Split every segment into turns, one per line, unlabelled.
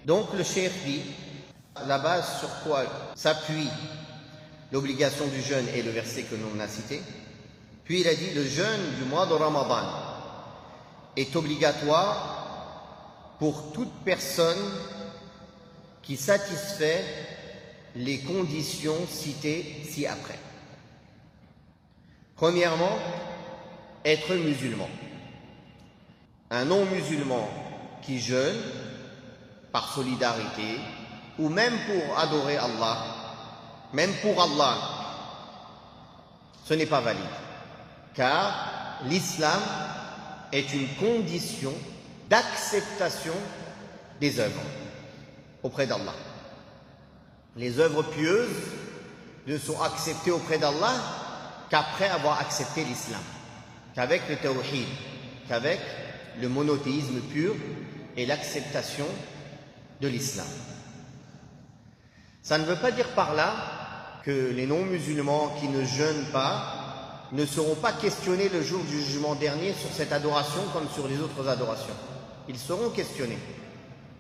Donc le cheikh dit, la base sur quoi s'appuie l'obligation du jeûne est le verset que l'on a cité. Puis il a dit, le jeûne du mois de Ramadan est obligatoire pour toute personne qui satisfait les conditions citées ci-après. Premièrement, être musulman. Un non-musulman qui jeûne par solidarité ou même pour adorer Allah, même pour Allah, ce n'est pas valide. Car l'islam est une condition d'acceptation des œuvres auprès d'Allah. Les œuvres pieuses ne sont acceptées auprès d'Allah qu'après avoir accepté l'islam, qu'avec le tawhid, qu'avec le monothéisme pur et l'acceptation de l'islam. Ça ne veut pas dire par là que les non-musulmans qui ne jeûnent pas ne seront pas questionnés le jour du jugement dernier sur cette adoration comme sur les autres adorations. Ils seront questionnés.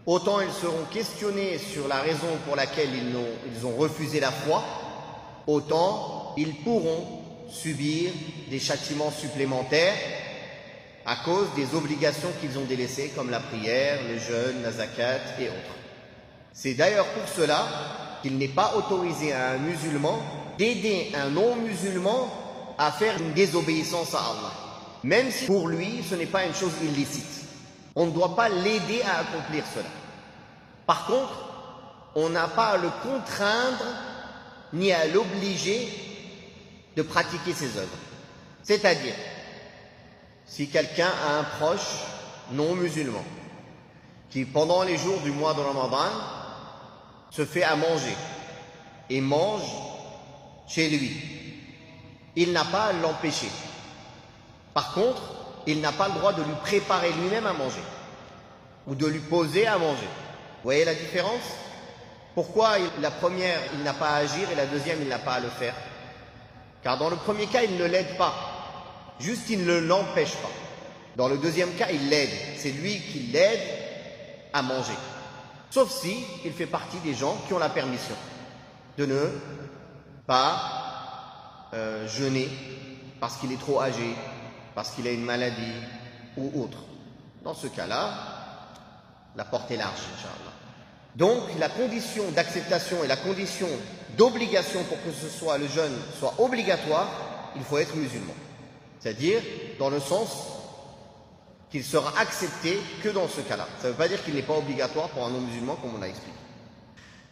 Autant ils seront questionnés sur la raison pour laquelle ils ont refusé la foi, autant ils pourront subir des châtiments supplémentaires à cause des obligations qu'ils ont délaissées comme la prière, le jeûne, la zakat et autres. C'est d'ailleurs pour cela qu'il n'est pas autorisé à un musulman d'aider un non-musulman à faire une désobéissance à Allah, même si pour lui ce n'est pas une chose illicite. On ne doit pas l'aider à accomplir cela. Par contre, on n'a pas à le contraindre ni à l'obliger de pratiquer ses œuvres. C'est-à-dire, si quelqu'un a un proche non musulman qui pendant les jours du mois de Ramadan se fait à manger et mange chez lui, il n'a pas à l'empêcher. Par contre, il n'a pas le droit de lui préparer lui-même à manger ou de lui poser à manger. Vous voyez la différence? Pourquoi la première, il n'a pas à agir et la deuxième, il n'a pas à le faire? Car dans le premier cas, il ne l'aide pas. Juste, il ne l'empêche pas. Dans le deuxième cas, il l'aide. C'est lui qui l'aide à manger. Sauf si il fait partie des gens qui ont la permission de ne pas jeûner parce qu'il est trop âgé, parce qu'il a une maladie ou autre. Dans ce cas-là, la porte est large, Inch'Allah. Donc, la condition d'acceptation et la condition d'obligation pour que le jeûne soit obligatoire, il faut être musulman. C'est-à-dire dans le sens qu'il sera accepté que dans ce cas-là. Ça ne veut pas dire qu'il n'est pas obligatoire pour un non-musulman, comme on a expliqué.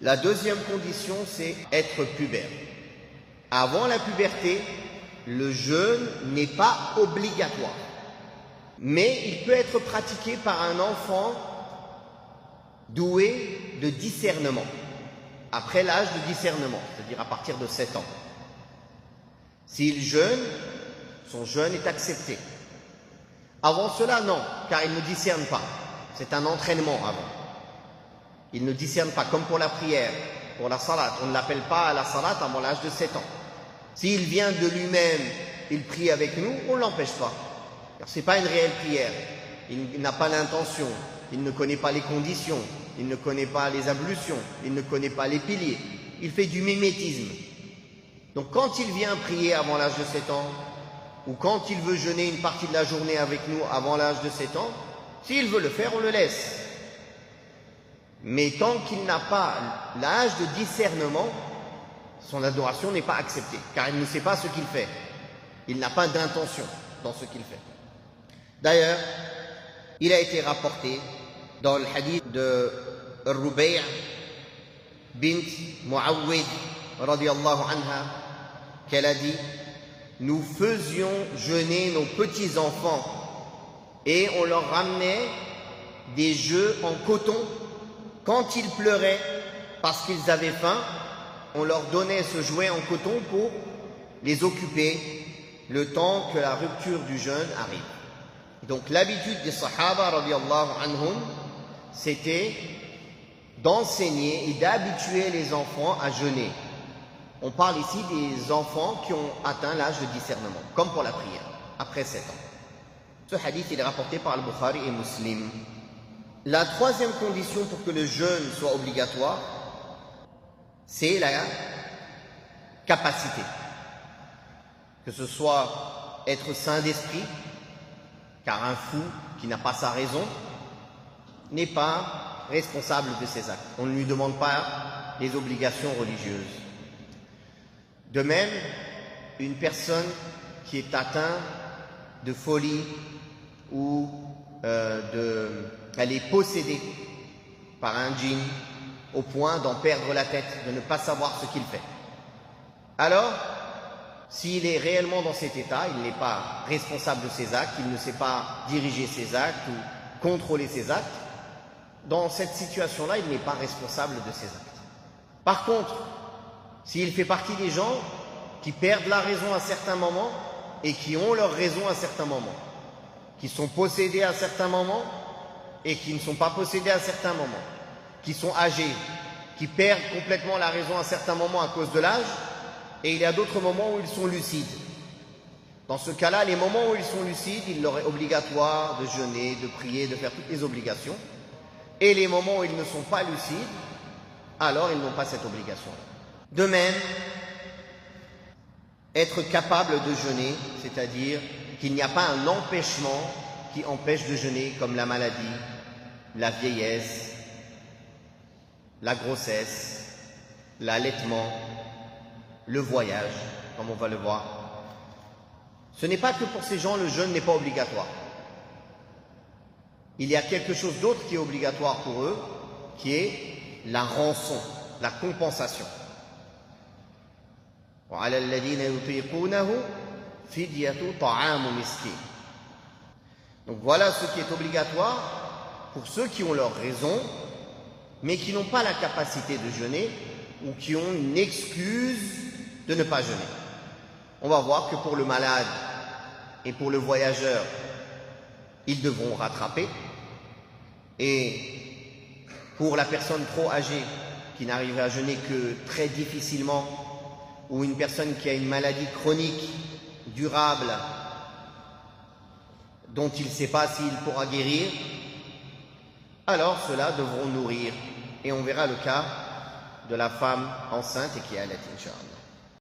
La deuxième condition, c'est être pubère. Avant la puberté, le jeûne n'est pas obligatoire, mais il peut être pratiqué par un enfant doué de discernement, après l'âge de discernement, c'est-à-dire à partir de 7 ans. S'il jeûne, son jeûne est accepté. Avant cela, non, car il ne discerne pas. C'est un entraînement avant. Il ne discerne pas, comme pour la prière, pour la salat. On ne l'appelle pas à la salat avant l'âge de 7 ans. S'il vient de lui-même, il prie avec nous, on ne l'empêche pas. Car ce n'est pas une réelle prière. Il n'a pas l'intention, il ne connaît pas les conditions, il ne connaît pas les ablutions, il ne connaît pas les piliers. Il fait du mimétisme. Donc quand il vient prier avant l'âge de 7 ans, ou quand il veut jeûner une partie de la journée avec nous avant l'âge de 7 ans, s'il veut le faire, on le laisse. Mais tant qu'il n'a pas l'âge de discernement, son adoration n'est pas acceptée, car il ne sait pas ce qu'il fait. Il n'a pas d'intention dans ce qu'il fait. D'ailleurs, il a été rapporté dans le hadith de Rubai' bint Muawwid radiyallahu anha qu'elle a dit: nous faisions jeûner nos petits-enfants et on leur ramenait des jeux en coton. Quand ils pleuraient parce qu'ils avaient faim, on leur donnait ce jouet en coton pour les occuper le temps que la rupture du jeûne arrive. Donc l'habitude des Sahaba radiyallahu anhum, c'était d'enseigner et d'habituer les enfants à jeûner. On parle ici des enfants qui ont atteint l'âge de discernement, comme pour la prière, après 7 ans. Ce hadith il est rapporté par Al-Bukhari et Muslim. La troisième condition pour que le jeûne soit obligatoire, c'est la capacité. Que ce soit être sain d'esprit, car un fou qui n'a pas sa raison n'est pas responsable de ses actes. On ne lui demande pas les obligations religieuses. De même, une personne qui est atteinte de folie ou elle est possédée par un djinn au point d'en perdre la tête, de ne pas savoir ce qu'il fait. Alors, s'il est réellement dans cet état, il n'est pas responsable de ses actes, il ne sait pas diriger ses actes ou contrôler ses actes, dans cette situation-là, il n'est pas responsable de ses actes. Par contre, s'il fait partie des gens qui perdent la raison à certains moments et qui ont leur raison à certains moments, qui sont possédés à certains moments et qui ne sont pas possédés à certains moments, qui sont âgés, qui perdent complètement la raison à certains moments à cause de l'âge, et il y a d'autres moments où ils sont lucides. Dans ce cas-là, les moments où ils sont lucides, il leur est obligatoire de jeûner, de prier, de faire toutes les obligations. Et les moments où ils ne sont pas lucides, alors ils n'ont pas cette obligation. De même, être capable de jeûner, c'est-à-dire qu'il n'y a pas un empêchement qui empêche de jeûner, comme la maladie, la vieillesse, la grossesse, l'allaitement, le voyage, comme on va le voir. Ce n'est pas que pour ces gens le jeûne n'est pas obligatoire. Il y a quelque chose d'autre qui est obligatoire pour eux, qui est la rançon, la compensation. وعلى الذين يطيقونه فدية طعام مسكين. Donc voilà ce qui est obligatoire pour ceux qui ont leur raison, mais qui n'ont pas la capacité de jeûner ou qui ont une excuse de ne pas jeûner. On va voir que pour le malade et pour le voyageur, ils devront rattraper. Et pour la personne trop âgée qui n'arriverait à jeûner que très difficilement, ou une personne qui a une maladie chronique, durable, dont il ne sait pas s'il pourra guérir, alors ceux-là devront nourrir. Et on verra le cas de la femme enceinte et qui allait, Inch'Allah.